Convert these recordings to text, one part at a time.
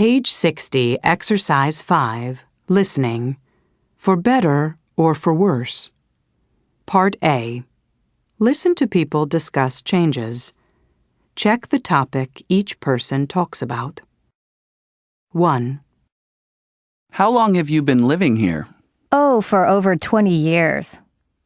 Page 60, Exercise 5, Listening, for better or for worse. Part A. Listen to people discuss changes. Check the topic each person talks about. 1. How long have you been living here? Oh, for over 20 years.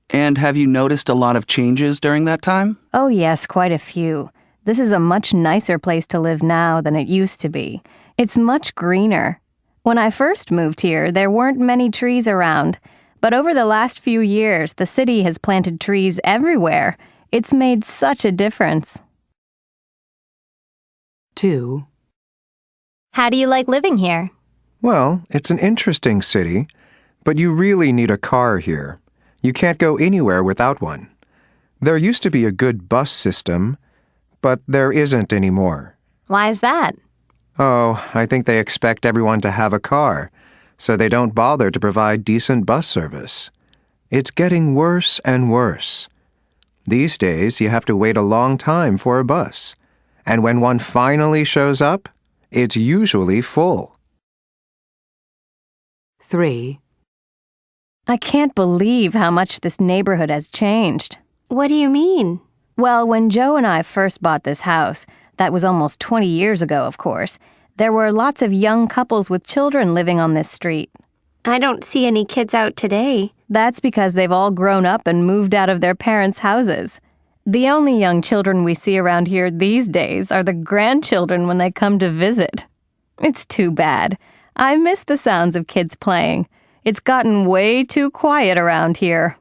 And have you noticed a lot of changes during that time? Oh, yes, quite a few. This is a much nicer place to live now than it used to be. It's much greener. When I first moved here, there weren't many trees around. But over the last few years, the city has planted trees everywhere. It's made such a difference. 2. How do you like living here? Well, it's an interesting city, but you really need a car here. You can't go anywhere without one. There used to be a good bus system, but there isn't anymore. Why is that? Oh, I think they expect everyone to have a car, so they don't bother to provide decent bus service. It's getting worse and worse. These days, you have to wait a long time for a bus, and when one finally shows up, it's usually full. 3. I can't believe how much this neighborhood has changed. What do you mean? Well, when Joe and I first bought this house, that was almost 20 years ago, of course, there were lots of young couples with children living on this street. I don't see any kids out today. That's because they've all grown up and moved out of their parents' houses. The only young children we see around here these days are the grandchildren when they come to visit. It's too bad. I miss the sounds of kids playing. It's gotten way too quiet around here.